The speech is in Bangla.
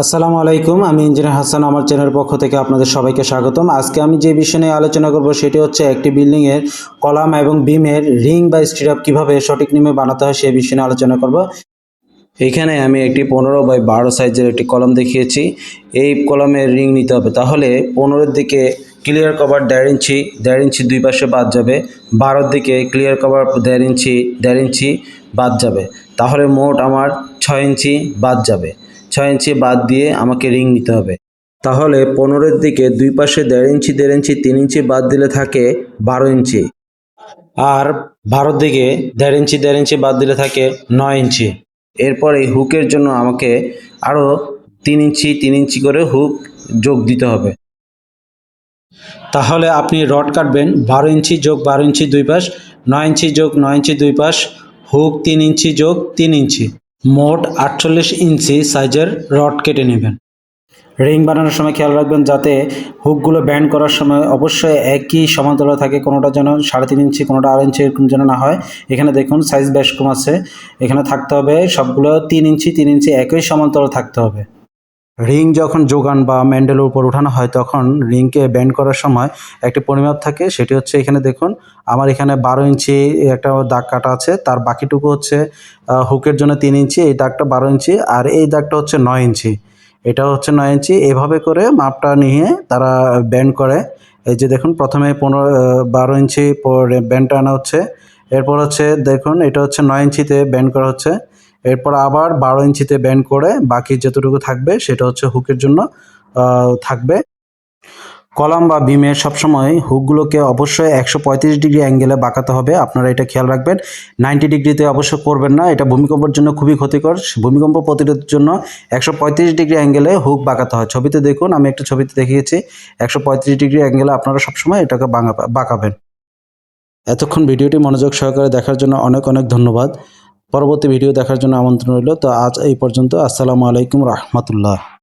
আসসালামু আলাইকুম, আমি ইঞ্জিনিয়ার হাসান। আমার চ্যানেলের পক্ষ থেকে আপনাদের সবাইকে স্বাগতম। আজকে আমি যে বিষয় নিয়ে আলোচনা করব সেটি হচ্ছে একটি বিল্ডিংয়ের কলাম এবং বিমের রিং বা স্টিরাপ কীভাবে সঠিক নিয়মে বানাতে হয় সেই বিষয় নিয়ে আলোচনা করব। এখানে আমি একটি 15x12 সাইজের একটি কলম দেখিয়েছি। এই কলমের রিং নিতে হবে, তাহলে 15-এর দিকে ক্লিয়ার কভার 1.5 ইঞ্চি, 1.5 ইঞ্চি দুই পাশে বাদ যাবে। 12-এর দিকে ক্লিয়ার কভার 1.5 ইঞ্চি, 1.5 ইঞ্চি বাদ যাবে। তাহলে মোট আমার 6 ইঞ্চি বাদ যাবে। 6 ইঞ্চি বাদ দিয়ে আমাকে রিং নিতে হবে। তাহলে 15-এর দিকে দুই পাশে 1.5 ইঞ্চি, 1.5 ইঞ্চি, 3 ইঞ্চি বাদ দিলে থাকে 12 ইঞ্চি। আর 12-এর দিকে 1.5 ইঞ্চি, 1.5 ইঞ্চি বাদ দিলে থাকে 9 ইঞ্চি। এরপর এই হুকের জন্য আমাকে আরও 3 ইঞ্চি 3 ইঞ্চি করে হুক যোগ দিতে হবে। তাহলে আপনি রড কাটবেন 12 ইঞ্চি যোগ 12 ইঞ্চি দুই পাশ, 9 ইঞ্চি যোগ 9 ইঞ্চি দুই পাশ, হুক 3 ইঞ্চি যোগ 3 ইঞ্চি, মোট 48 ইঞ্চি সাইজের রড কেটে নেবেন। রিং বানানোর সময় খেয়াল রাখবেন যাতে হুকগুলো ব্যান্ড করার সময় অবশ্যই একই সমান্তরাল থাকে, কোনোটা যেন 3.5 ইঞ্চি, কোনোটা 2.5 ইঞ্চি এরকম যেন না হয়। এখানে দেখুন সাইজ বেশ কম আছে, এখানে থাকতে হবে সবগুলো 3 ইঞ্চি 3 ইঞ্চি একই সমান্তরাল থাকতে হবে। রিং যখন যোগান বা ম্যান্ডেলের উপর উঠানো হয় তখন রিংকে ব্যান্ড করার সময় একটি পরিমাপ থাকে, সেটি হচ্ছে এখানে দেখুন আমার এখানে 12 ইঞ্চি একটা দাগ কাটা আছে, তার বাকিটুকু হচ্ছে হুকের জন্য 3 ইঞ্চি, এই দাগটা 12 ইঞ্চি আর এই দাগটা হচ্ছে 9 ইঞ্চি, এটা হচ্ছে 9 ইঞ্চি। এভাবে করে মাপটা নিয়ে তারা ব্যান্ড করে। এই যে দেখুন প্রথমে 12 ইঞ্চি ব্যান্ডটা আনা হচ্ছে, এরপর হচ্ছে দেখুন এটা হচ্ছে 9 ইঞ্চিতে ব্যান্ড করা হচ্ছে, এরপর আবার 12 ইঞ্চিতে ব্যান্ড করে বাকি যতটুকু থাকবে সেটা হচ্ছে হুকের জন্য থাকবে। কলাম বা বিমে সবসময় হুকগুলোকে অবশ্যই 135 ডিগ্রি অ্যাঙ্গেলে বাঁকাতে হবে, আপনারা এটা খেয়াল রাখবেন। 90 ডিগ্রিতে অবশ্য করবেন না, এটা ভূমিকম্পের জন্য খুবই ক্ষতিকর। ভূমিকম্প প্রতিরোধের জন্য 135 ডিগ্রি অ্যাঙ্গেলে হুক বাঁকাতে হয়। ছবিতে দেখুন, আমি একটা ছবিতে দেখিয়েছি 135 ডিগ্রি অ্যাঙ্গেলে আপনারা সবসময় এটাকে বাঁকাবেন। এতক্ষণ ভিডিওটি মনোযোগ সহকারে দেখার জন্য অনেক অনেক ধন্যবাদ। পরবর্তী ভিডিও দেখার জন্য আমন্ত্রণ রইল। তো আজ এই পর্যন্ত। আসসালামু আলাইকুম রহমতুল্লাহ।